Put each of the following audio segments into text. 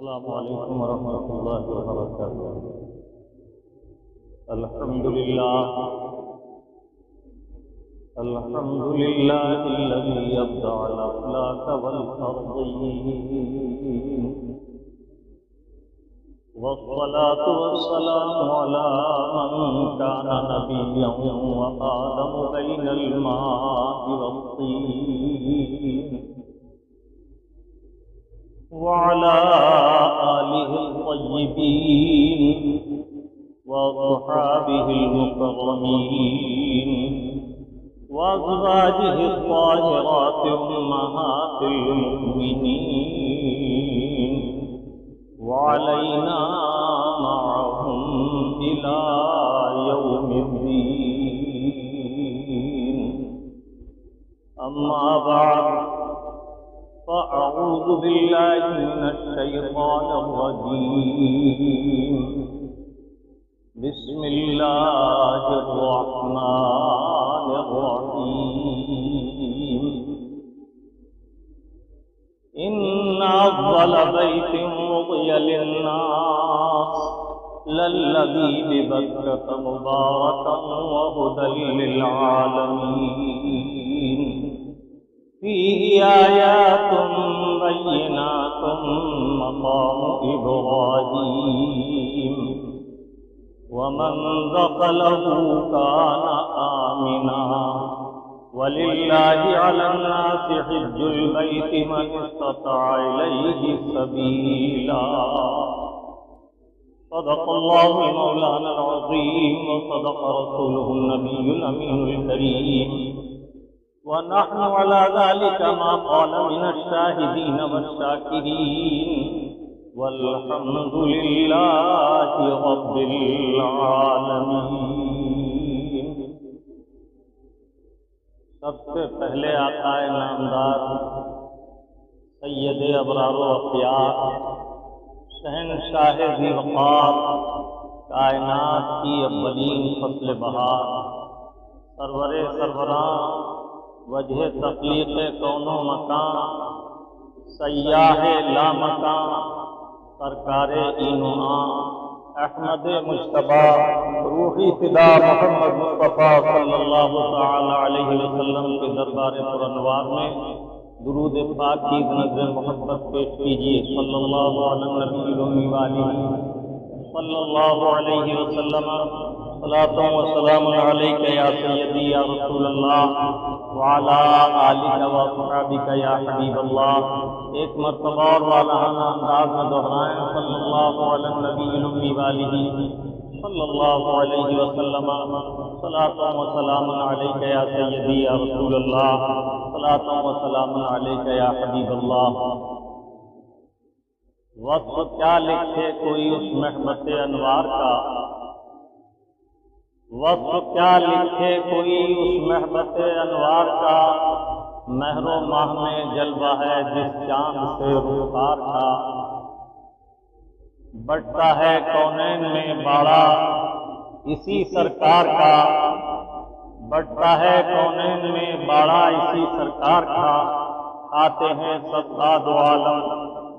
السلام علیکم ورحمۃ اللہ وبرکاتہ۔ الحمد للہ الذی ابدع الافلاک والارضین، والصلاة والسلام علی من کان نبیا وآدم بین الماء والطین، وعلى آله الطيبين وصحابه المكرمين وأزواجه الطاهرات أمهات المؤمنين وعلينا معهم إلى يوم الدين. أما بعد، فأعوذ بالله من الشيطان الرجيم. بسم الله الرحمن الرحيم. إن أفضل بيت وضع للناس للذي ببكة مباركا وهدى للعالمين، فيه آيات بينات مقام إبراهيم، ومن دخله كان آمنا، ولله على الناس حج البيت من استطاع إليه سبيلا. صدق الله مولانا العظيم، وصدق رسوله النبي الأمين الكريم، ونحن على ذلك ما قال من الشاهدين والشاكرين، والحمد لله رب العالمين. سب سے پہلے آقا نامدار سید ابرار و اخیار، شہنشاہ ذی وقار، کائنات کی اولین فصل بہار، سرور سربراں، وجہ تخلیق کون و مکان، سیاح لامکان، سرکار این و آن، احمد مجتبی، روحی فدا محمد مصطفیٰ صلی اللہ تعالی علیہ وسلم کے دربار پرانوار میں درود پاک کی نظر محبت پیش کیجیے. صلی اللہ علیہ نبی الامی والہ صلی اللہ علیہ وسلم. صلاۃ و سلام علیک یا سیدی یا رسول اللہ، وعلی آلک و صحابک یا حبیب اللہ. ایک مرتبہ اور والہانہ انداز میں دہرائیں. صلی اللہ علیہ نبی الامی والہ صلی اللہ علیہ وسلم. صلاۃ و سلام علیک یا سیدی یا رسول اللہ، صلاۃ و سلام علیک یا حبیب اللہ. وصف کیا لکھے کوئی اس محبت انوار کا، وصف کیا لکھے کوئی اس محبت انوار کا، مہر و ماہ میں جلوہ ہے جس چاند سے رخسار کا. بٹتا ہے کونین میں باڑا اسی سرکار کا، بٹتا ہے کونین میں باڑا اسی سرکار کا، آتے ہیں سبزاد و عالم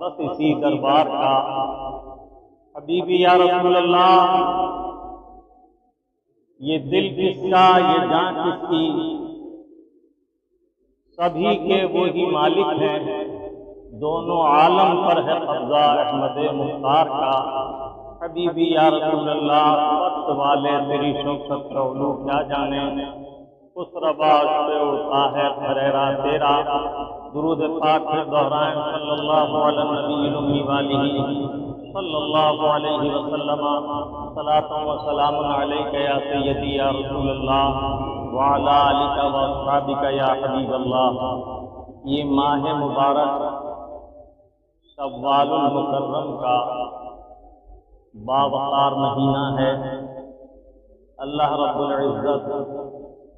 بس اسی دربار کا. حبیبی یا رسول اللہ، یہ دل کس کا، یہ جان کس کی، سبھی کے وہی مالک ہیں، دونوں عالم پر ہے قبضہ احمد مختار کا. حبیبی یا رسول اللہ، وقت والے تیری شوکت کا علو کیا جانے، اس رباش پہ اڑتا ہے پریرا تیرا. درود پاک پھر دہرائیں. صلی اللہ علیہ نبی الامی والہ صلی اللہ علیہ وسلم. صلاۃ و سلام علیک یا سیدی یا رسول اللہ، وعلی آلک و اصحابک یا حبیب اللہ. یہ ماہ مبارک شوال المکرم کا باوقار مہینہ ہے. اللہ رب العزت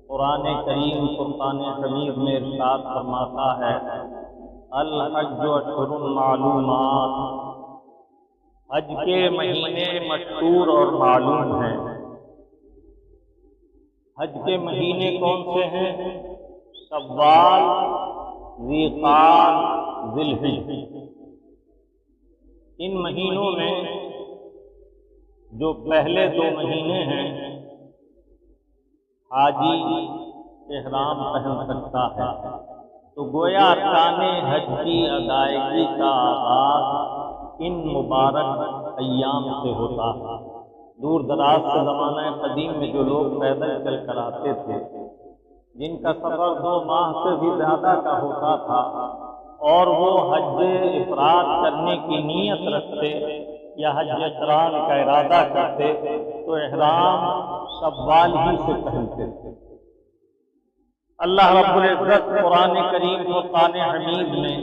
قرآن کریم فرقان حمید میں ارشاد فرماتا ہے، الحج اشہر معلومات، حج کے مہینے مشہور اور معلوم ہیں. حج کے مہینے کون سے ہیں؟ شوال، ذی قعدہ، ذی الحجہ. ان مہینوں میں جو پہلے 2 مہینے ہیں حاجی احرام پہن سکتا ہے، تو گویا ارکان حج کی ادائیگی کا آغاز ان مبارک ایام سے ہوتا ہے۔ دور دراز سے زمانہ قدیم میں جو لوگ پیدل چل کر آتے تھے، جن کا سفر 2 ماہ سے بھی زیادہ کا ہوتا تھا، اور وہ حج افراد کرنے کی نیت رکھتے یا حج قران کا ارادہ کرتے تو احرام شوال ہی سے پہنتے تھے۔ اللہ رب العزت قرآن کریم فرقان حمید میں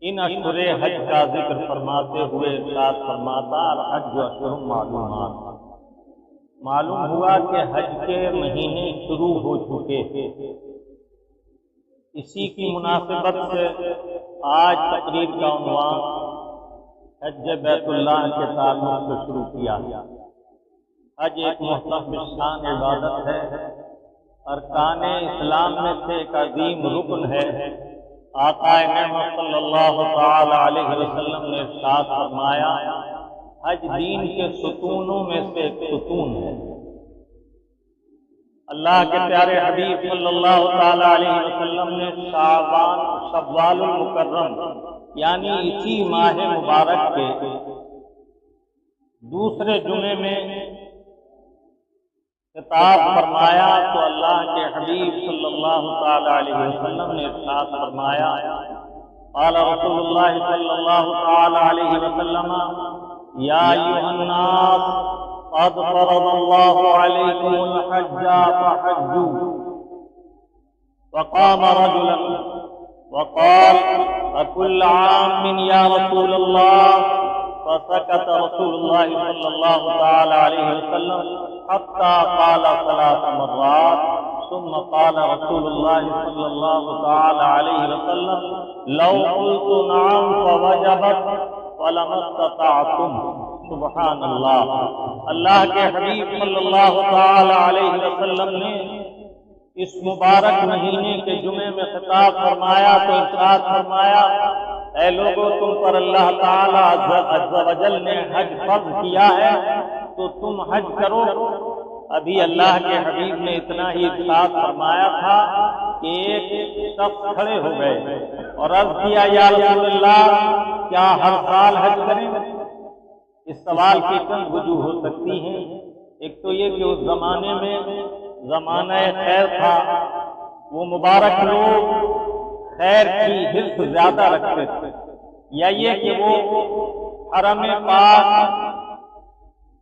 ان اشہر حج کا ذکر فرماتے ہوئے ارشاد فرماتا الحج اشہر معلومات، معلوم ہوا کہ حج کے مہینے شروع ہو چکے ہیں۔ اسی کی مناسبت سے آج تقریر کا عنوان حج بیت اللہ کے تعلق سے شروع کیا۔ حج ایک محترم شان عبادت ہے، ارکان اسلام میں سے ایک عظیم رکن ہے۔ آقا نعمت صلی اللہ تعالی علیہ وسلم نے ارشاد فرمایا حج دین کے ستونوں میں سے ایک ستون ہے۔ اللہ کے پیارے حبیب صلی اللہ تعالی علیہ وسلم نے شوال المکرم یعنی اسی ماہ مبارک کے دوسرے جمعے میں خطاب فرمایا تو اللہ کے حبیب صلی اللہ تعالی علیہ وسلم نے ارشاد فرمایا قال رسول اللہ صلی اللہ تعالی علیہ وسلم یا ایھا الناس قد فرض اللہ علیکم الحج فحجوا وقام رجلا وقال اكل عام یا رسول اللہ فسكت رسول اللہ صلی اللہ تعالی علیہ وسلم حتى قال 3 مرات ثم قال رسول اللہ صلی اللہ تعالی علیہ وسلم لو قلت نعم فوجبت ولما استطعتم۔ سبحان اللہ۔ اللہ کے حبیب صلی اللہ تعالی علیہ وسلم نے اس مبارک مہینے کے جمعے میں خطاب فرمایا تو ارشاد فرمایا اے لوگوں تم پر اللہ تعالی عز و جل نے حج فرض کیا ہے تو تم حج کرو۔ ابھی اللہ کے حبیب نے اتنا ہی ارشاد فرمایا تھا کہ ایک شخص کھڑے ہو گئے اور عرض کیا یا رسول اللہ کیا ہر سال حج کریں؟ اس سوال کی چند وجوہ ہو سکتی ہیں۔ ایک تو یہ کہ اس زمانے میں زمانہ خیر تھا، وہ مبارک لوگ خیر کی حرص زیادہ رکھتے تھے، یا یہ کہ وہ حرم پاک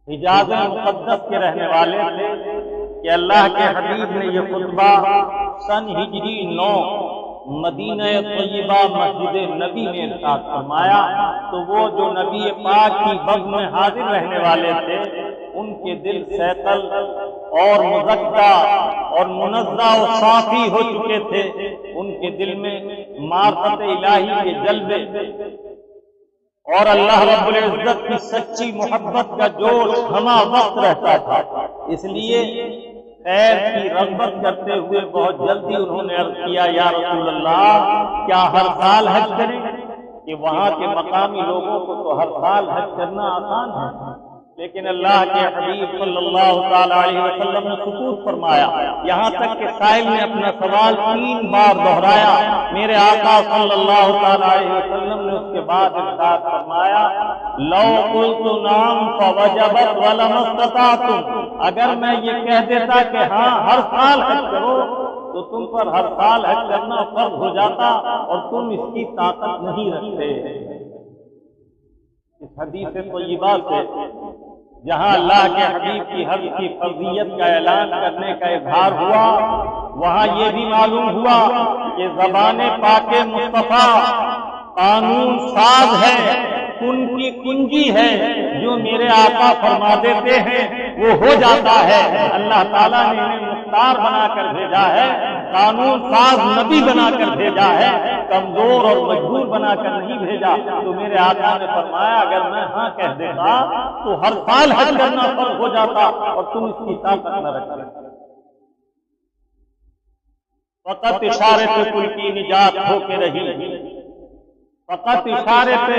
حجاز مقدس کے رہنے والے تھے کہ اللہ کے حبیب نے یہ خطبہ سن ہجری 9 مدینہ طیبہ مسجد نبی میں ارشاد فرمایا تو وہ جو نبی پاک کی بغ میں حاضر رہنے والے تھے ان کے دل سیقل اور مزکہ اور منزہ و صافی ہو چکے تھے، ان کے دل میں معرفت الہی کے جلوے اور اللہ رب العزت کی سچی محبت کا جوش ہمہ وقت رہتا تھا۔ اس لیے خیر کی رغبت کرتے ہوئے بہت جلدی انہوں نے عرض کیا یا رسول اللہ کیا ہر سال حج کریں؟ کہ وہاں کے مقامی لوگوں کو تو ہر سال حج کرنا آسان ہے، لیکن اللہ کے حبیب صلی اللہ تعالی علیہ وسلم نے سکوت فرمایا، یہاں تک کہ سائل نے اپنا سوال 3 بار دہرایا۔ میرے آقا صلی اللہ تعالی علیہ وسلم نے اس کے بعد ارشاد فرمایا لو قلت نعم فوجبت ولما استطعتم، اگر میں یہ کہہ دیتا کہ ہاں ہر سال حج کرو تو تم پر ہر سال حج کرنا فرض ہو جاتا اور تم اس کی طاقت نہیں رکھتے۔ اس حدیث طیبہ سے جہاں اللہ کے حبیب کی حج کی فرضیت کا اعلان کرنے کا اظہار ہوا، وہاں یہ بھی معلوم ہوا کہ زبان پاک مصطفیٰ قانون ساز ہے، ان کی کنجی ہے، جو میرے آقا فرما دیتے ہیں وہ ہو جاتا ہے۔ اللہ تعالیٰ نے انہیں مختار بنا کر بھیجا ہے، قانون ساز نبی بنا کر بھیجا ہے، کمزور اور مجبور بنا کر نہیں بھیجا۔ تو میرے آقا نے فرمایا اگر میں ہاں کہہ دیتا تو ہر سال حج کرنا فرض ہو جاتا اور تم اس کی طاقت نہ رکھتے۔ فقط اشارے پہ کل کی نجات ہو کے رہی، فقط اشارے پہ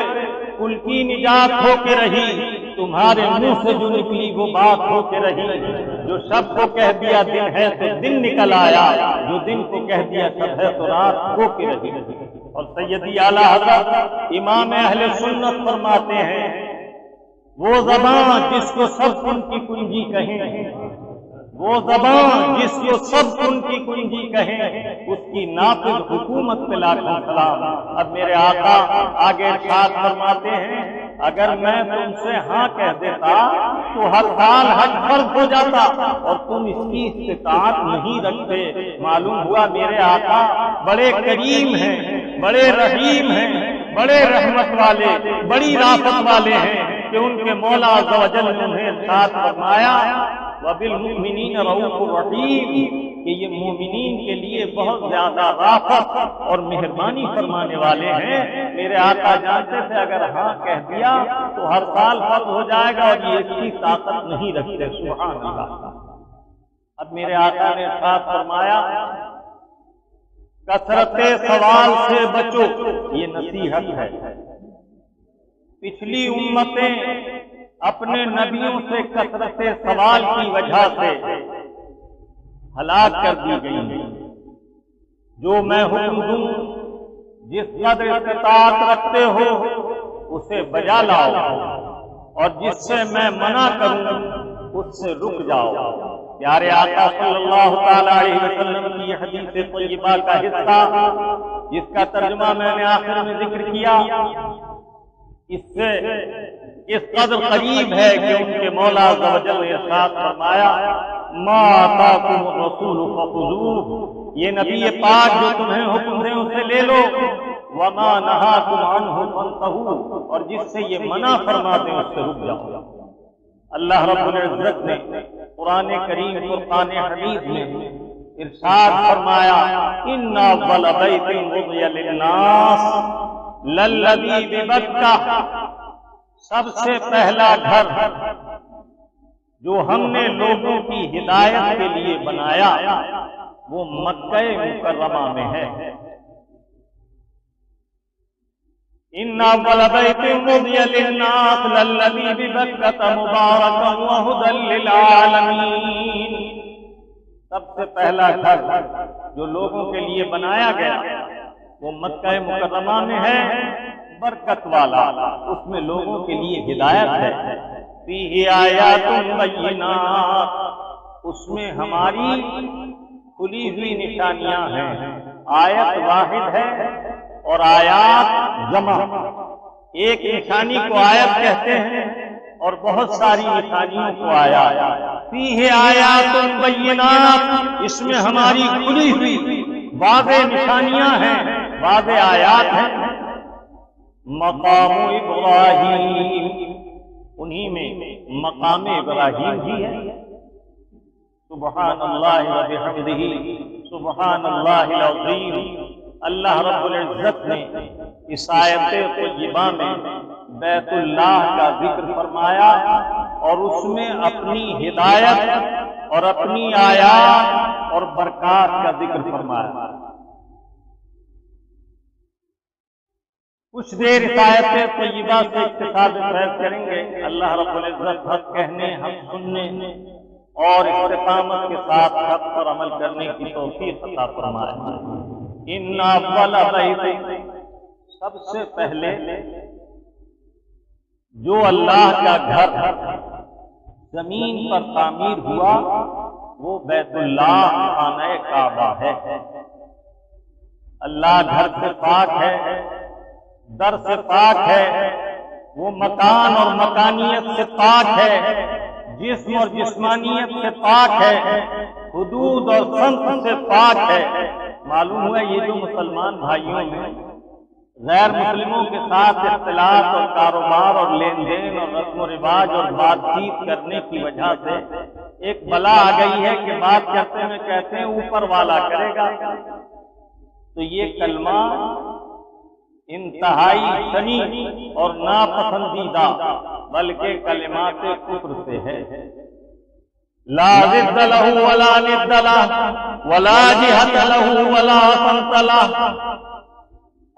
کل کی نجات ہو کے رہی، تمہارے منہ سے جو نکلی وہ بات ہو کے رہی، جو شب کو کہہ دیا دن ہے تو دن نکل آیا، جو دن کو کہہ دیا شب ہے تو رات ہو کے رہی۔ اور سیدی اعلیٰ حضرت امام اہل سنت فرماتے ہیں وہ زبان جس کو سب ان کی کنجی کہیں، وہ زبان جس کو سب ان کی کنجی کہیں، اس کی نافذ حکومت پہ لاکھوں سلام۔ اب میرے آقا آگے ارشاد فرماتے ہیں اگر میں تم سے ہاں کہہ دیتا تو ہر سال حج فرض ہو جاتا اور تم اس کی استطاعت نہیں رکھتے۔ معلوم ہوا میرے آقا بڑے کریم ہیں، بڑے رحیم ہیں، بڑے رحمت والے، بڑی رافت والے ہیں کہ ان کے مولا عز و جل نے انہیں ارشاد فرمایا وَبِالْمُؤْمِنِينَ رَءُوفٌ رَحِيمٌ کہ یہ مومنین کے لیے بہت زیادہ رافت اور مہربانی فرمانے والے ہیں۔ میرے آقا جانتے تھے اگر ہاں کہہ دیا تو ہر سال فرض ہو جائے گا اور یہ اس کی طاقت نہیں رکھتے۔ سبحان اللہ۔ اب میرے آقا نے ارشاد فرمایا کثرت سوال سے بچو، یہ نصیحت ہے۔ پچھلی امتیں اپنے نبیوں سے کثرت سوال کی وجہ سے ہلاک کر دی گئی۔ جو میں حکم دوں جس قدر استطاعت رکھتے ہو اسے بجا لاؤ اور جس سے میں منع کروں اس سے رک جاؤ۔ پیارے آقا صلی اللہ تعالی علیہ وسلم کی حدیث طیبہ کا حصہ جس کا ترجمہ میں نے آخر میں ذکر کیا، اس سے اس قدر قریب ہے کہ ان کے مولا عز و جل نے ارشاد فرمایا ما آتاکم الرسول فخذوہ، یہ نبی پاک جو تمہیں حکم دیں اسے لے لو، وما نہاکم عنہ فانتہوا، اور جس سے یہ منع فرما دیں اس سے رک جاؤ۔ اللہ رب العزت نے قرآن کریم فرقان حمید میں ارشاد فرمایا ان اول بیت وضع للناس للذی ببکہ، سب سے پہلا گھر جو ہم نے لوگوں کی ہدایت کے لیے بنایا وہ مکہ مکرمہ میں ہے۔ ان اول بیت وضع للناس للذی ببکہ مبارکا وہدی للعالمین، سب سے پہلا گھر جو لوگوں کے لیے بنایا گیا وہ مکہ مکرمہ میں ہے، برکت والا، اس میں لوگوں کے لیے ہدایت ہے۔ فیہ آیات بینات، اس میں ہماری کھلی ہوئی نشانیاں ہیں۔ آیت واحد ہے اور آیات جمع، ایک نشانی کو آیت کہتے ہیں اور بہت ساری نشانیوں کو آیات۔ فیہ آیات بینات، اس میں ہماری کھلی ہوئی واضح نشانیاں ہیں، واضح آیات ہیں۔ مقام ابراہیم، انہی میں مقام ابراہیم بھی ہے۔ سبحان اللہ وبحمدہ سبحان اللہ العظیم۔ اللہ رب العزت نے اس آیت طیبہ میں بیت اللہ کا ذکر فرمایا اور اس میں اپنی ہدایت اور اپنی آیات اور برکات کا ذکر فرمایا۔ کچھ دیر اس آیت طیبہ سے اقتصاد بحث کریں گے۔ اللہ رب العزت حق کہنے، حق سننے اور استقامت کے ساتھ حق پر عمل کرنے کی توفیق عطا فرمائے۔ ان اول بیت، سب سے پہلے جو اللہ کا گھر زمین پر تعمیر ہوا وہ بیت اللہ خانہ کعبہ ہے۔ اللہ گھر سے پاک ہے، در سے پاک ہے، وہ مکان اور مکانیت سے پاک ہے، جسم اور جسمانیت سے پاک ہے، حدود اور سمت سے پاک ہے۔ معلوم ہوا یہ جو مسلمان بھائیوں میں غیر مسلموں کے ساتھ اختلاط اور کاروبار اور لین دین اور رسم و رواج اور بات چیت کرنے کی وجہ سے ایک بلا آ گئی ہے کہ بات کرتے میں کہتے ہیں اوپر والا کرے گا، تو یہ کلمہ انتہائی شنیع اور ناپسندیدہ بلکہ کلمات کفر سے ہے۔ لا ضد له ولا ند له ولا جهة له ولا صمت له،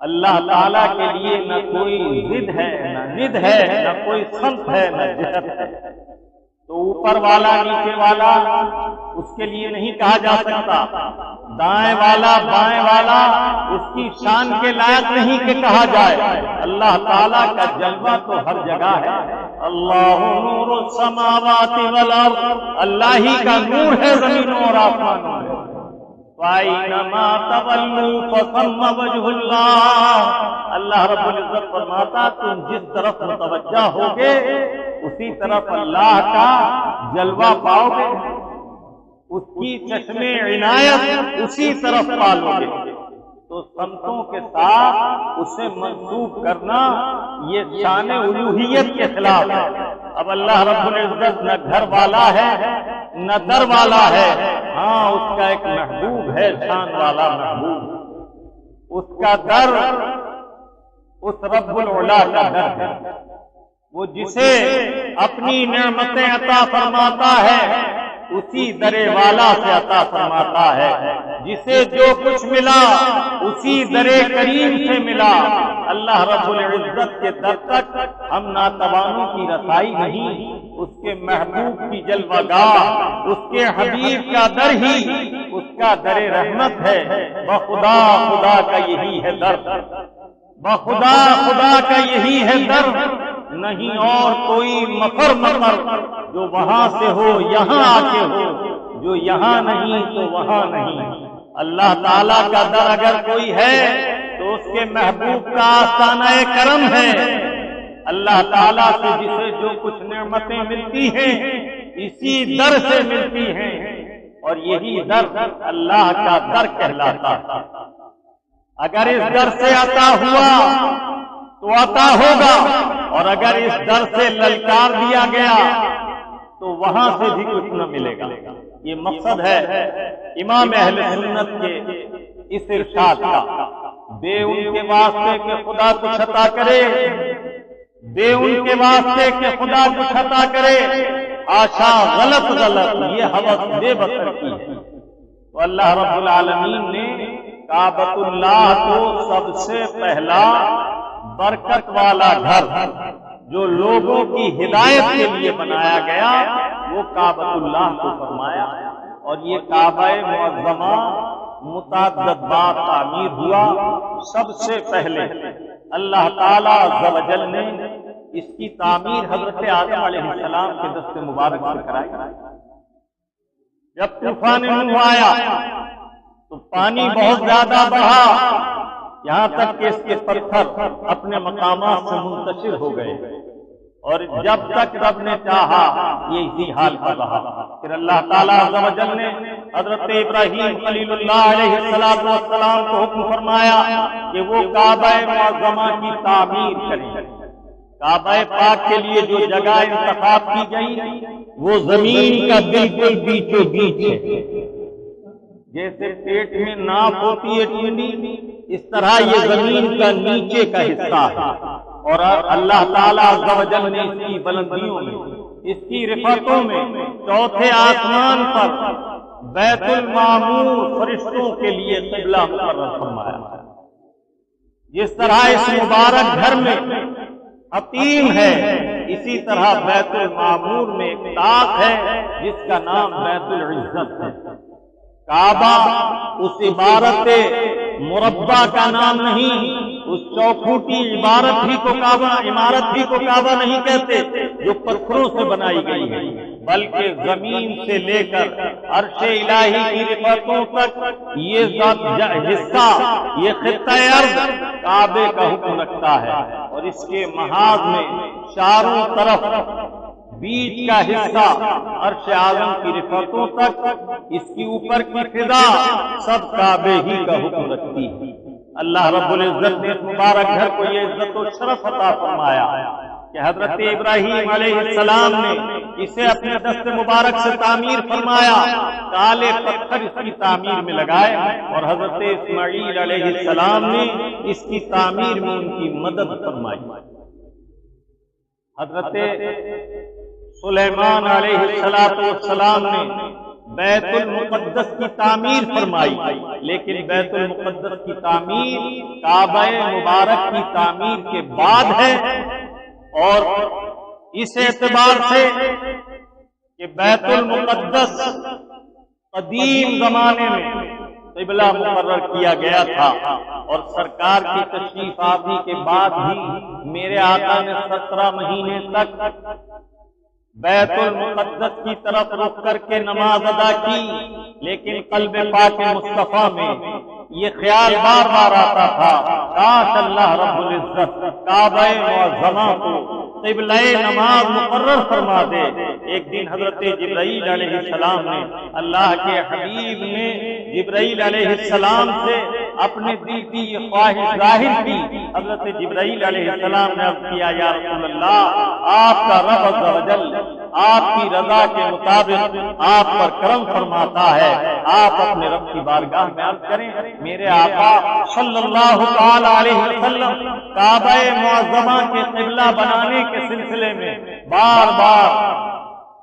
اللہ تعالیٰ کے لیے نہ کوئی ضد ہے، نہ ند ہے، نہ کوئی سمت ہے، نہ جہت ہے۔ تو اوپر والا نیچے والا اس کے لیے نہیں کہا جا سکتا، دائیں والا بائیں والا اس کی شان کے لائق نہیں کہ کہا جائے۔ اللہ تعالیٰ کا جلوہ تو ہر جگہ ہے۔ اللہ نور السماوات والارض، اللہ ہی کا نور ہے زمینوں اور آسمانوں میں۔ وَأَيْنَمَا تَوَلُّوا فَثَمَّ وَجْهُ اللَّهِ، اللہ رب العزت فرماتا تم جس طرف متوجہ ہوگے اسی طرف اللہ کا جلوہ پاؤ گے، اس کی چشمے عنایت اسی طرف پالو گے۔ تو سمتوں کے ساتھ اسے منسوب کرنا یہ شان الوہیت کے خلاف ہے۔ اب اللہ رب العزت نہ گھر والا ہے نہ در والا ہے، ہاں اس کا ایک محبوب ہے، شان والا محبوب، اس کا در اس رب العلا کا در ہے، وہ جسے اپنی نعمتیں عطا فرماتا ہے اسی درے والا سے عطا فرماتا ہے، جسے جو کچھ ملا اسی درے کریم سے ملا۔ اللہ رب العزت کے در تک ہم ناتوانوں کی رسائی نہیں، اس کے محبوب کی جلوہ گاہ، اس کے حبیب کا در ہی اس کا در رحمت ہے۔ بخدا خدا کا یہی ہے در، بخدا خدا کا یہی ہے در، نہیں اور کوئی مفر جو وہاں سے ہو یہاں آ کے ہو، جو یہاں نہیں تو وہاں نہیں۔ اللہ تعالیٰ کا در اگر کوئی ہے تو اس کے محبوب کا آستانہ کرم ہے۔ اللہ تعالیٰ سے جسے جو کچھ نعمتیں ملتی ہیں اسی در سے ملتی ہیں، اور یہی در اللہ کا در کہلاتا ہے۔ اگر اس در سے عطا ہوا تو عطا ہوگا، اور اگر اس در سے للکار دیا گیا تو وہاں سے بھی کچھ نہ ملے گا۔ یہ مقصد ہے امام اہل سنت کے اس ارشاد کا، بے ان کے واسطے کہ خدا کچھ عطا کرے، بے ان کے واسطے کہ خدا کچھ عطا کرے، آشا غلط یہ حوث بے بس کی ہے۔ تو اللہ رب العالمین نے کعبۃ اللہ کو سب سے پہلا برکت والا گھر جو لوگوں کی ہدایت کے لیے بنایا گیا وہ کعبۃ اللہ کو فرمایا، اور یہ کعبہ معظمہ متعدد بار تعمیر ہوا۔ سب سے پہلے اللہ تعالیٰ عز و جل نے اس کی تعمیر حضرت آدم علیہ السلام کے دست مبارک سے کرائی۔ جب طوفان نوح آیا تو پانی بہت زیادہ بڑھا، یہاں تک کہ اس کے پتھر اپنے مقامات سے منتشر ہو گئے، اور جب تک رب نے چاہا یہ اسی حال پر رہا۔ پھر اللہ تعالیٰ عز و جل نے حضرت ابراہیم خلیل اللہ علیہ السلام کو حکم فرمایا کہ وہ کعبہ معظمہ کی تعمیر کریں۔ کعبہ پاک کے لیے جو جگہ انتخاب کی گئی وہ زمین کا بالکل بیچو بیچ ہے، جیسے پیٹ میں ناپ ہوتی ہے ٹینڈی، اس طرح یہ زمین کا نیچے کا حصہ ہے، اور اللہ تعالیٰ عز و جل نے اس کی بلندیوں میں، اس کی رفعتوں میں چوتھے آسمان پر بیت المعمور فرشتوں کے لیے قبلہ مقرر فرمایا۔ جس طرح اس مبارک گھر میں حتیم ہے، اسی طرح بیت المعمور میں ایک طاق ہے جس کا نام بیت العزت ہے۔ کعبہ اس عبارت مربع کا نام نہیں، اس چوکھوٹی عبارت ہی کو کعبہ، عمارت ہی کو کعبہ نہیں کہتے جو پتھروں سے بنائی گئی ہے، بلکہ زمین سے لے کر عرش الہی کی رفعتوں تک یہ حصہ، یہ خطہ ارض کعبے کا حکم رکھتا ہے، اور اس کے محاذ میں چاروں طرف بیچ کا حصہ عرش اعظم کی رفعتوں تک، اس کی اوپر کی فضا سب کعبے ہی کا حکم رکھتی ہے۔ اللہ رب العزت نے اس مبارک گھر کو یہ عزت و شرف عطا فرمایا کہ حضرت ابراہیم علیہ السلام نے اسے اپنے دست مبارک سے تعمیر فرمایا، کالے پتھر اس کی تعمیر میں لگائے، اور حضرت اسماعیل علیہ السلام نے اس کی تعمیر میں ان کی مدد فرمائی۔ حضرت سلیمان علیہ السلام نے بیت المقدس کی تعمیر فرمائی، لیکن بیت المقدس کی تعمیر کعبہ مبارک کی تعمیر کے بعد ہے، اور اس اعتبار سے کہ بیت المقدس قدیم زمانے میں قبلہ مقرر کیا گیا تھا، اور سرکار کی تشریف آوری کے بعد ہی میرے آقا نے 17 مہینے تک بیت المقدس کی طرف رخ کر کے نماز ادا کی، لیکن قلب پاک مصطفیٰ میں یہ خیال بار بار آتا تھا، کاش اللہ رب العزت کعبہ معظمہ کو قبلہ نماز مقرر فرما دے۔ ایک دن حضرت جبرائیل علیہ السلام نے، اللہ کے حبیب نے جبرائیل علیہ السلام سے اپنے دل کی یہ خواہش ظاہر کی۔ حضرت جبرائیل علیہ السلام نے عرض کیا، یا رسول اللہ، آپ کا رب عز و جل آپ کی رضا کے مطابق آپ پر کرم فرماتا ہے، آپ اپنے رب کی بارگاہ میں عرض کریں، میرے آقا صلی اللہ تعالی علیہ وسلم کعبہ معظمہ کے قبلہ بنانے کے سلسلے میں بار بار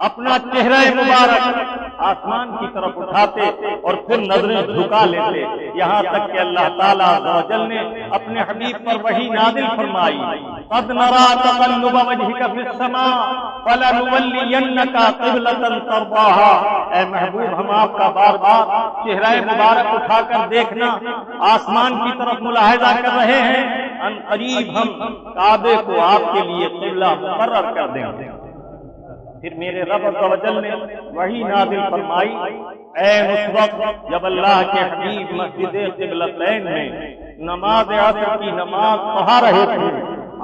اپنا چہرہ مبارک آسمان کی طرف اٹھاتے اور پھر نظریں جھکا لیتے، یہاں تک کہ اللہ تعالیٰ عز و جل نے اپنے حبیب پر وحی نازل فرمائی، قد نرا تقلب وجهك في السماء فلنولينك قبلة ترضاها۔ اے محبوب، ہم آپ کا بار بار چہرہ مبارک اٹھا کر دیکھنا، آسمان کی طرف ملاحظہ کر رہے ہیں، ان قریب ہم کعبے کو آپ کے لیے قبلہ مقرر کر دیں گے۔ پھر میرے رب عز و جل نے وحی نازل فرمائی، اے اس وقت جب اللہ کے حبیب مسجد قبلتین میں نماز عصر کی نماز پڑھا رہے تھے،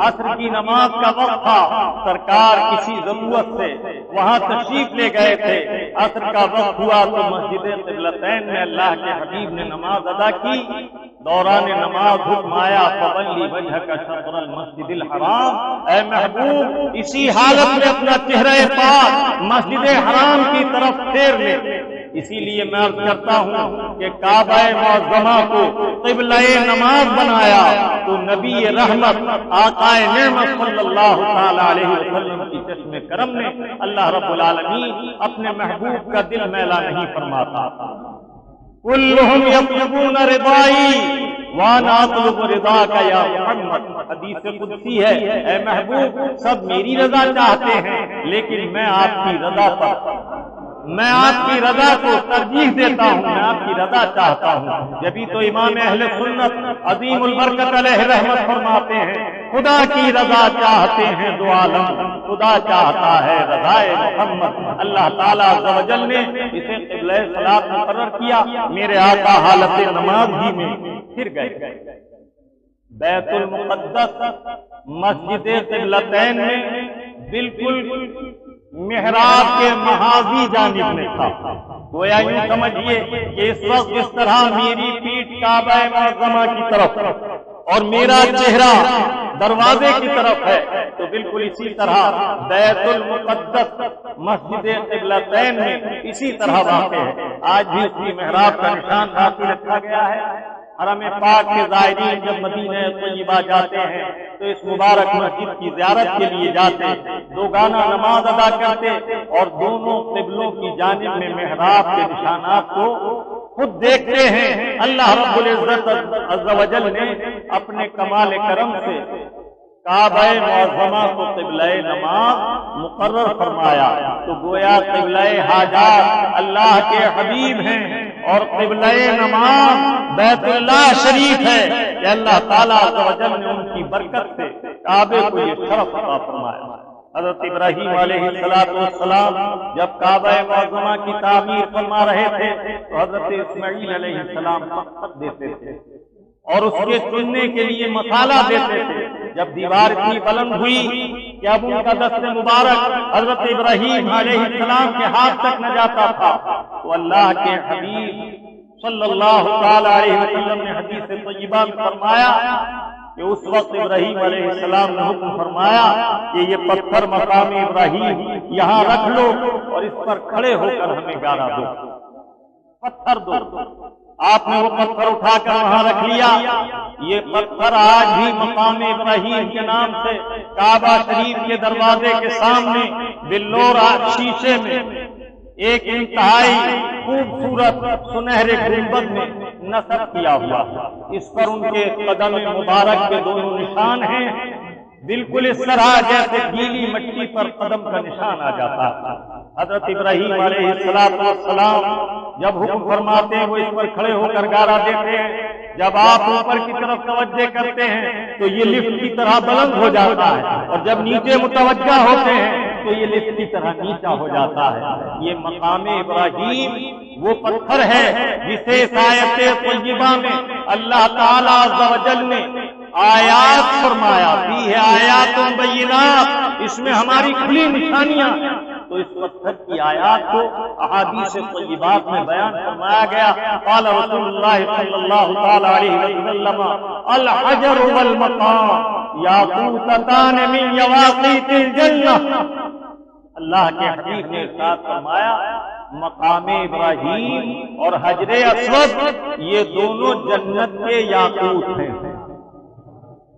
عصر کی نماز کا وقت تھا، سرکار کسی ضرورت سے وہاں تشریف لے گئے تھے، عصر کا وقت ہوا تو مسجد قبلتین میں اللہ کے حبیب نے نماز ادا کی۔ دوران نماز حکم آیا، فولی وجہک شطر المسجد الحرام، اے محبوب اسی حالت میں اپنا چہرہ پاک مسجد حرام کی طرف پھیر لے۔ اسی لیے میں عرض کرتا ہوں کہ کعبہ معظمہ کو قبلہ نماز بنایا تو نبی رحمت آقا نعمت صلی اللہ تعالی علیہ وسلم کی چشم کرم نے اللہ رب العالمین اپنے محبوب کا دل میلا نہیں فرماتا۔ کلہم یطلبون رضائی وانا اطلب رضاک یا محمد، حدیث قدسی ہے، اے محبوب سب میری رضا چاہتے ہیں، لیکن میں آپ کی رضا کو ترجیح دیتا ہوں، میں آپ کی رضا چاہتا ہوں۔ جبھی تو امام اہل سنت عظیم البرکت علیہ رحمت فرماتے ہیں، خدا کی رضا چاہتے ہیں دو عالم، خدا چاہتا ہے رضائے محمد۔ اللہ تعالیٰ عز و جل نے اسے قبلہ صلاۃ مقرر کیا، میرے آقا حالت نماز ہی میں پھر گئے۔ بیت المقدس مسجد قبلتین میں بالکل محراب کے محاذی جانب میں تھا، گویا یوں سمجھیے کہ اس وقت جس طرح میری پیٹھ کعبہ معظمہ کی طرف اور میرا چہرہ دروازے کی طرف ہے، تو بالکل اسی طرح بیت المقدس مسجد قبلتین میں اسی طرح واقع ہے۔ آج بھی اس کی محراب کا نشان باقی رکھا گیا ہے۔ حرم پاک کے زائرین جب مدینہ طیبہ جاتے ہیں تو اس مبارک مسجد کی زیارت کے لیے جاتے، دوگانہ نماز ادا کرتے اور دونوں قبلوں کی جانب میں محراب کے نشانات کو خود دیکھتے ہیں۔ اللہ رب العزت عز و جل نے اپنے کمال کرم سے کعبہ معظمہ کو قبلہ نماز مقرر فرمایا، تو گویا قبلہ حاجات اللہ کے حبیب ہیں اور قبلہ نماز بیت اللہ شریف ہے کہ اللہ تعالیٰ عز و جل نے ان کی برکت سے کعبے کو یہ شرف عطا فرمایا۔ حضرت ابراہیم علیہ السلام جب کعبہ معظمہ کی تعمیر فرما رہے تھے تو حضرت اسماعیل علیہ السلام پتھر دیتے تھے اور اس کے چننے کے لیے مسالہ دیتے تھے۔ جب دیوار کی بلند ہوئی کہ اب ان کا دست مبارک حضرت ابراہیم علیہ السلام کے ہاتھ تک نہ جاتا تھا، تو اللہ کے حبیب صلی اللہ تعالی علیہ وسلم نے حدیث طیبہ میں فرمایا کہ اس وقت ابراہیم علیہ السلام نے حکم فرمایا کہ یہ پتھر مقام ابراہیم یہاں رکھ لو اور اس پر کھڑے ہو کر ہمیں گارا دو، پتھر دو۔ آپ نے وہ پتھر اٹھا کر وہاں رکھ لیا۔ یہ پتھر آج بھی مقام ابراہیم کے نام سے کعبہ شریف کے دروازے کے سامنے بلور شیشے میں ایک انتہائی خوبصورت سنہرے گنبد میں نصب کیا ہوا، اس پر ان کے قدم مبارک کے دونوں نشان ہیں، بالکل اس طرح جیسے گیلی مٹی پر قدم کا نشان آ جاتا ہے۔ حضرت ابراہیم علیہ السلام جب حکم فرماتے ہیں وہ اس پر کھڑے ہو کر گارا دیتے ہیں، جب آپ اوپر کی طرف توجہ کرتے ہیں تو یہ لفٹ کی طرح بلند ہو جاتا ہے، اور جب نیچے متوجہ ہوتے ہیں تو یہ لفٹ کی طرح نیچا ہو جاتا ہے۔ یہ مقام ابراہیم وہ پتھر ہے جسے اس آیت طیبہ میں اللہ تعالیٰ عز و جل نے آیات فرمایا، فیہ آیات بینات، اس میں ہماری کھلی نشانیاں، تو اس پتھر کی آیات کو احادیث طیبات میں بیان فرمایا گیا۔ قال رسول اللہ صلی اللہ تعالی علیہ وسلم الحجر والمقام یاقوتتان من یواقیت الجنہ، اللہ کے حبیب نے ارشاد فرمایا مقام ابراہیم اور حجر اسود یہ دونوں جنت کے یاقوت ہیں،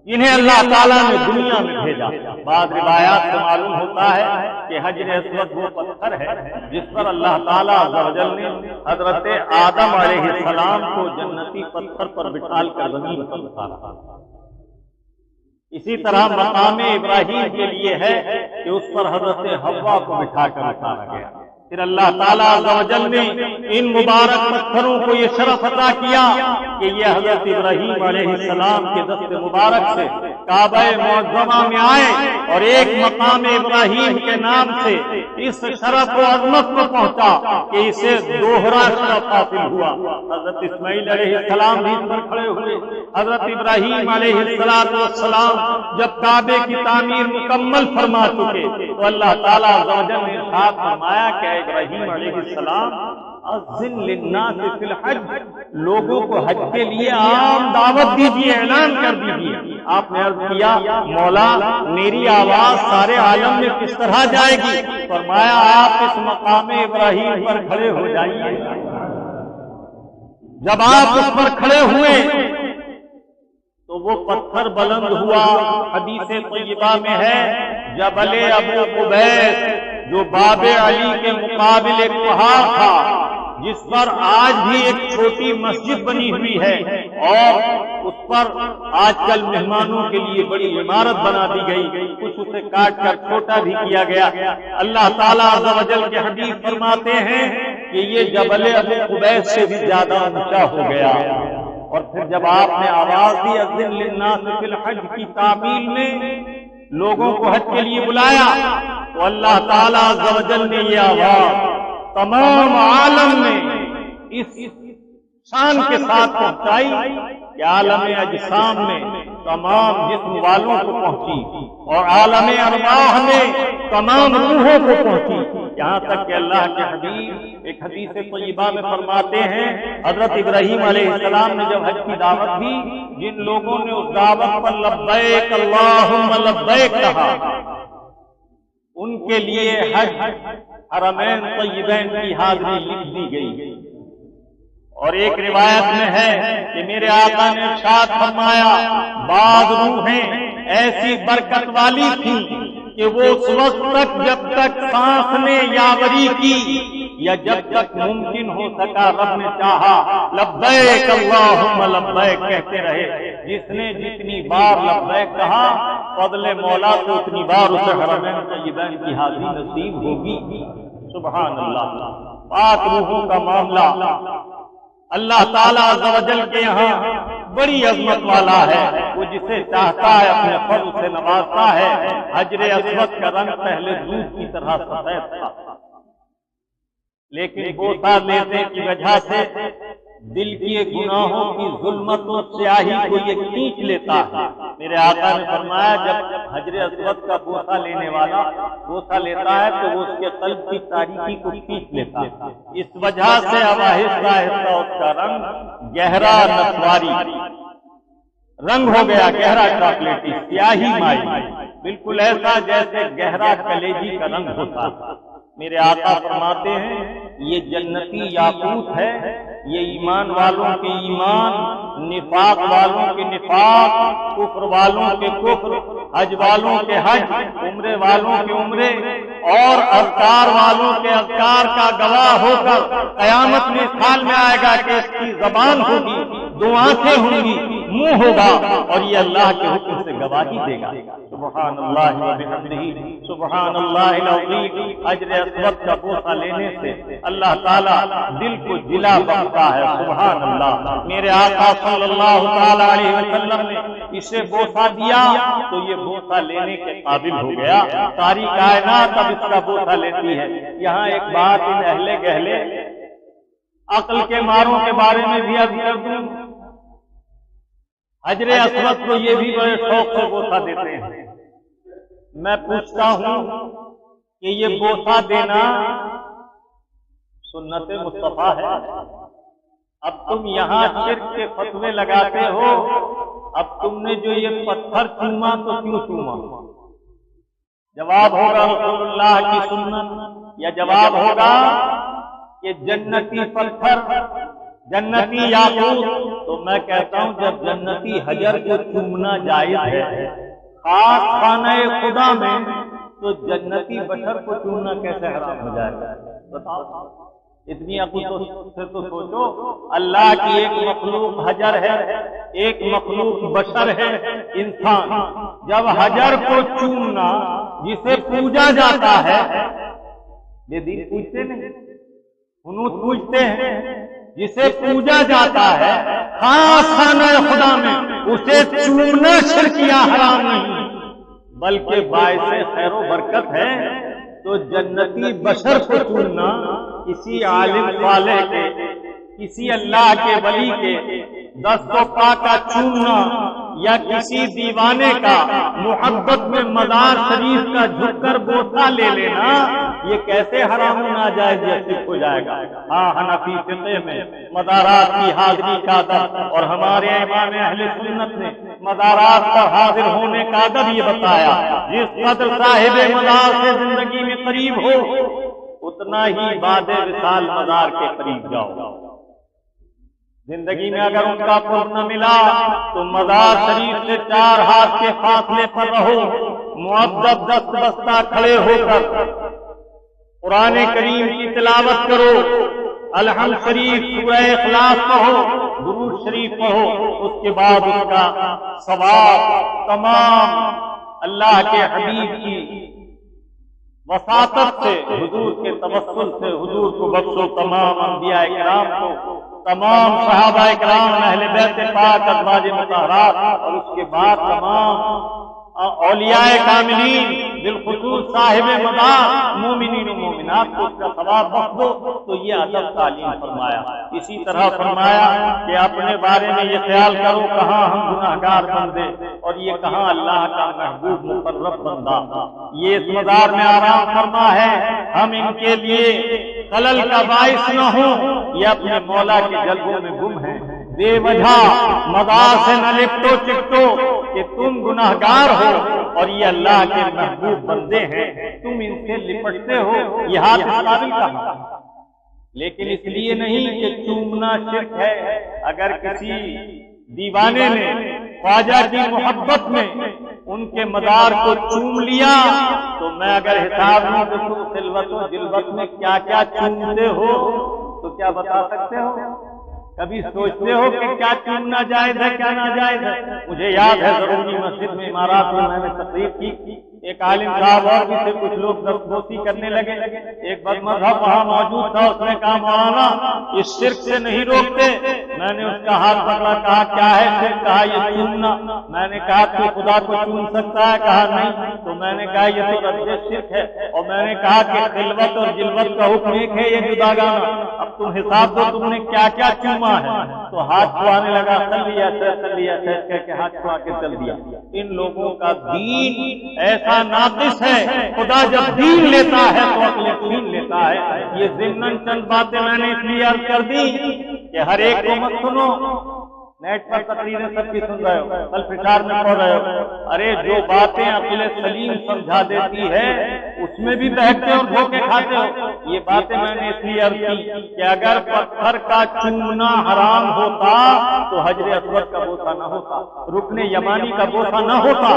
انہیں اللہ تعالیٰ نے دنیا میں بھیجا۔ بعض روایات سے معلوم ہوتا ہے کہ حجر اسود وہ پتھر ہے جس پر اللہ تعالیٰ عز و جل نے حضرت آدم علیہ السلام کو جنتی پتھر پر بٹھال کر زمین پر اتارا۔ اسی طرح مقام ابراہیم کے لیے ہے کہ اس پر حضرت حوا کو بٹھا کر اتارا گیا۔ پھر اللہ تعالیٰ عز و جل نے ان مبارک پتھروں کو یہ شرف عطا کیا کہ یہ حضرت ابراہیم علیہ السلام کے دست مبارک سے کعبہ معظمہ میں آئے اور ایک مقام ابراہیم کے نام سے اس شرف و عظمت کو پہنچا کہ اسے دوہرا شرف حاصل ہوا۔ حضرت اسماعیل علیہ السلام بھی اس پر کھڑے ہوئے، حضرت ابراہیم علیہ السلام جب کعبے کی تعمیر مکمل فرما چکے تو اللہ تعالیٰ عز و جل نے ارشاد فرمایا کہ ابراہیم علیہ السلام اذن للناس فی الحج، لوگوں کو حج کے لیے عام دعوت دیجیے، اعلان کر دیجیے۔ آپ نے عرض کیا مولا میری آواز سارے عالم میں کس طرح جائے گی؟ فرمایا آپ اس مقام ابراہیم پر کھڑے ہو جائیے۔ جب آپ اس پر کھڑے ہوئے تو وہ پتھر بلند ہوا۔ حدیث طیبہ میں ہے جبل ابو قبیس جو باب علی کے مقابل ایک پہاڑ تھا، جس پر آج بھی ایک چھوٹی مسجد بنی ہوئی ہے اور اس پر آج کل مہمانوں کے لیے بڑی عمارت بنا دی گئی، کچھ اسے کاٹ کر چھوٹا بھی کیا گیا۔ اللہ تعالیٰ عز و جل کے حبیب فرماتے ہیں کہ یہ جبل ابو قبیس سے بھی زیادہ اونچا ہو گیا۔ اور پھر جب آپ نے آواز دی اذن للناس فی الحج کی تعمیل میں لوگوں کو حج کے لیے بلایا تو اللہ تعالیٰ عز و جل نے یہ آواز تمام عالم میں اس شان کے ساتھ پہنچائی کہ عالم اجسام میں تمام جسم والوں کو پہنچی اور عالم ارواح میں تمام روحوں کو پہنچی، یہاں تک کہ اللہ کے حبیب ایک حدیث طیبہ میں فرماتے ہیں حضرت ابراہیم علیہ السلام نے جب حج کی دعوت دی، جن لوگوں نے اس دعوت پر لبیک اللہم لبیک کہا ان کے لیے حج حرمین طیبین کی حاضری لکھ دی گئی۔ اور ایک روایت میں ہے کہ میرے آقا نے ارشاد فرمایا بعض روحیں ایسی برکت والی تھیں کہ وہ اس وقت تک جب تک سانس نے یاوری کی یا جب تک ممکن ہو سکا رب نے چاہا لبیک اللہم لبیک کہتے رہے۔ جس نے جتنی بار لبیک کہا فضل مولا تو اتنی بار اسے حرمین طیبین کی حاضری نصیب ہوگی۔ سبحان اللہ، پاک روحوں کا معاملہ اللہ تعالیٰ عز و جل کے یہاں بڑی عظمت والا ہے، وہ جسے چاہتا ہے اپنے فضل سے نوازتا ہے۔ حجر اسود کا رنگ پہلے دودھ کی طرح سفید تھا، لیکن بوسہ لینے کی وجہ سے دل کی گناہوں کی ظلمت و سیاہی کو یہ کھینچ لیتا ہے۔ میرے آقا نے فرمایا جب حجر اسود کا بوسہ لینے والا بوسہ لیتا ہے تو وہ اس کے قلب کی تاریکی کو کھینچ لیتا ہے، اس وجہ سے اب آہستہ آہستہ اس کا رنگ گہرا نسواری رنگ ہو گیا، گہرا چاکلیٹی سیاہی مائی، بالکل ایسا جیسے گہرا کلیجی کا رنگ ہوتا ہے۔ میرے آقا فرماتے ہیں یہ جنتی یاقوت ہے، یہ ایمان والوں کے ایمان، نفاق والوں کے نفاق، کفر والوں کے کفر، حج والوں کے حج، عمرے والوں کے عمرے اور اذکار والوں کے اذکار کا گواہ ہو کر قیامت میں اس حال میں آئے گا کہ اس کی زبان ہوگی، دو آنکھیں ہوں گی، منہ ہوگا، اور یہ اللہ کے حکم سے گواہی دے گا۔ سبحان اللہ و بحمدہ، سبحان اللہ العظیم۔ حجر اسود کا بوسہ لینے سے اللہ تعالیٰ دل کو جلا بخشتا ہے۔ سبحان اللہ۔ میرے آقا صلی اللہ تعالی علیہ وسلم نے اسے بوسہ دیا تو یہ بوسہ لینے کے قابل ہو گیا۔ ساری کائنات اب اس کا بوسہ لیتی ہے۔ یہاں ایک بات ان اہل گہلے عقل کے ماروں کے بارے میں بھی عرض کر دوں، حجر اسود کو یہ بھی بڑے شوق سے بوسہ دیتے ہیں۔ میں پوچھتا ہوں کہ یہ بوسہ دینا سنت مصطفیٰ ہے؟ اب تم یہاں شرک کے فتوے لگاتے ہو، اب تم نے جو یہ پتھر چوما تو کیوں چوما؟ جواب ہوگا رسول اللہ کی سنت، یا جواب ہوگا کہ جنتی پتھر، جنتی یاقوت۔ تو میں کہتا ہوں جب جنتی حجر کو چومنا جائز ہے خاص خانہ خدا میں، تو جنتی بشر کو چومنا کیسے حرام ہو جائے گا؟ بتاؤ، اتنی عقل سے تو سوچو۔ اللہ کی ایک مخلوق حجر ہے، ایک مخلوق بشر ہے، انسان۔ جب حجر کو چومنا جسے پوجا جاتا ہے، یہ دین پوجتے نہیں، حنوت پوجتے ہیں، جسے پوجا جاتا ہے خاص خانہ خدا میں، اسے چومنا شرک یا حرام نہیں بلکہ باعث خیر و برکت ہے۔ تو جنتی بشر کو چومنا، کسی عالم صالح کے، کسی اللہ کے ولی کے دست و پا کا چومنا، یا کسی دیوانے کا محبت میں مزار شریف کا جھک کر بوسہ لے لینا، یہ کیسے حرام و ناجائز یا شرک ہو جائے گا؟ ہاں، حنفی فقہ میں مزارات کی حاضری کا ادب، اور ہمارے امام اہل سنت نے مزارات پر حاضر ہونے کا ادب یہ بتایا، جس قدر صاحب مزار سے زندگی میں قریب ہو اتنا ہی بعد وصال مزار کے قریب جاؤ۔ زندگی میں اگر ان کا قرب نہ ملا تو مزار شریف سے 4 ہاتھ کے فاصلے پر رہو، مؤدب دست بستہ کھڑے ہو کر قرآن کریم کی تلاوت کرو، الحمد شریف، سورہ اخلاص پڑھو، درود شریف پڑھو، اس کے بعد اس کا ثواب تمام اللہ کے حبیب کی وساطت سے، حضور کے توسل سے حضور کو بخشو، تمام انبیاء کرام کو، تمام صحابہ کرام، اہل بیت پاک، ازواج مطہرات، اور اس کے بعد تمام اولیاء کاملین، بالخصوص صاحب مزار، مومنین و مومنات کو اس کا ثواب بخش دو۔ تو یہ ادب تعلیم فرمایا۔ اسی طرح فرمایا کہ اپنے بارے میں یہ خیال کرو کہاں ہم گناہگار بندے اور یہ کہاں اللہ کا محبوب مقرب بندہ۔ یہ اس مزار میں آرام فرما ہے، ہم ان کے لیے خلل کا باعث نہ ہوں، یہ اپنے مولا کے جلووں میں گم ہیں۔ بے وجہ مزار سے نہ لپٹو چپٹو کہ تم گناہگار ہو اور یہ اللہ کے محبوب بندے ہیں، تم ان سے لپٹتے ہو، یہ ہاتھ قابل کہاں؟ لیکن اس لیے نہیں کہ چومنا شرک ہے۔ اگر کسی دیوانے نے خواجہ کی محبت میں ان کے مزار کو چوم لیا تو میں اگر حساب لوں کہ تم خلوت و جلوت میں کیا کیا چومتے ہو تو کیا بتا سکتے ہو؟ کبھی سوچتے ہو کہ کیا چومنا جائز ہے، کیا ناجائز ہے؟ مجھے یاد ہے ضروری مسجد میں عمارات میں میں نے تقریر کی، ایک عالم صاحب اور بھی سے کچھ لوگ دستبوسی کرنے لگے، ایک بد مذہب وہاں موجود تھا، اس نے کہا مولانا اس شرک سے نہیں روکتے۔ میں نے اس کا ہاتھ پکڑا، کہا کیا ہے شرک؟ کہا یہ چومنا۔ میں نے کہا تو خدا کو چوم سکتا ہے؟ کہا نہیں۔ تو میں نے کہا یہ تو رد شرک ہے، اور میں نے کہا کہ خلوت اور جلوت کا حکم ایک ہے، یہ جداگانہ۔ اب تم حساب دو تم نے کیا کیا چوما ہے۔ تو ہاتھ چھوانے لگا، سلی ایسے کہہ کے ہاتھ چھوا کے چل دیا۔ ان لوگوں کا دین ایسا ناقص ہے، خدا جب دین لیتا ہے تو عقل یقین لیتا ہے۔ یہ ضمناً چند باتیں میں نے اس لیے عرض کر دی کہ ہر ایک کو مت سنو، نیٹ پر تقریریں سب کی سن رہے ہو، کل فشار میں پڑھ رہے ہو، ارے جو باتیں عقل سلیم سمجھا دیتی ہے اس میں بھی بہکتے اور دھوکے کھاتے ہو۔ یہ باتیں میں نے اس لیے عرض کی کہ اگر پتھر کا چومنا حرام ہوتا تو حجر اسود کا بوسہ نہ ہوتا، رکن یمانی کا بوسہ نہ ہوتا۔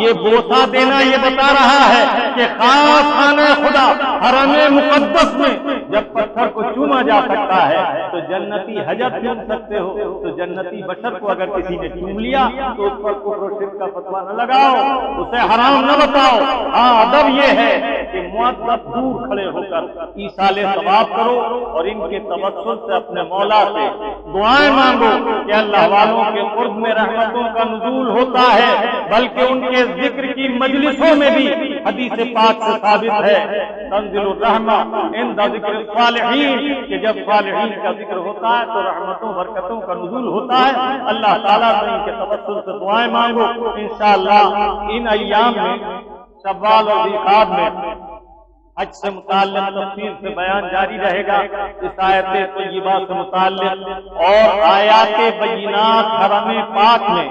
یہ بوسہ دینا یہ بتا رہا ہے کہ خاص خانہ خدا حرم مقدس میں جب پتھر کو چوما جا سکتا ہے تو جنتی حجر چوم سکتے ہو، تو جنتی بشر کو اگر کسی نے چوم لیا تو اس پر کفر و شرک کا فتویٰ نہ لگاؤ، اسے حرام نہ بتاؤ۔ ہاں ادب یہ ہے کہ مؤدب دور کھڑے ہو کر ایصال ثواب کرو اور ان کے توسل سے اپنے مولا سے دعائیں مانگو کہ اللہ والوں کے قرب میں رحمتوں کا نزول ہوتا ہے، بلکہ ان کے ذکر کی مجلسوں میں بھی حدیث پاک سے ثابت ہے تنزل الرحمہ عند ذکر الصالحین، کہ جب صالحین کا ذکر ہوتا ہے تو رحمتوں برکتوں کا نزول ہوتا ہے۔ اللہ تعالیٰ سے ان کے توسل سے دعائیں مانگو۔ انشاءاللہ ان ایام میں شوال اور ذوالقعدہ میں حج سے متعلق تفصیل سے بیان جاری رہے گا، اس آیت طیبہ سے متعلق اور آیات بینات حرم پاک میں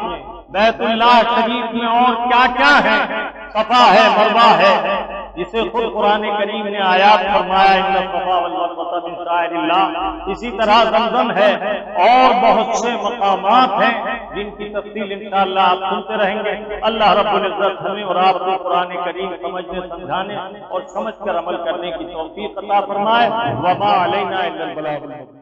بیت اللہ شریف میں اور کیا کیا ہے، صفا ہے، مروہ ہے، جسے خود قرآن کریم نے آیات فرمایا ان الصفا والمروہ من شعائر اللہ، اسی طرح زمزم ہے اور بہت سے مقامات ہیں جن کی تفصیل انشاءاللہ آپ سنتے رہیں گے۔ اللہ رب العزت ہمیں اور آپ کو قرآن کریم سمجھنے، سمجھانے اور سمجھ کر عمل کرنے کی توفیق عطا فرمائے۔ وما علینا الا البلاغ۔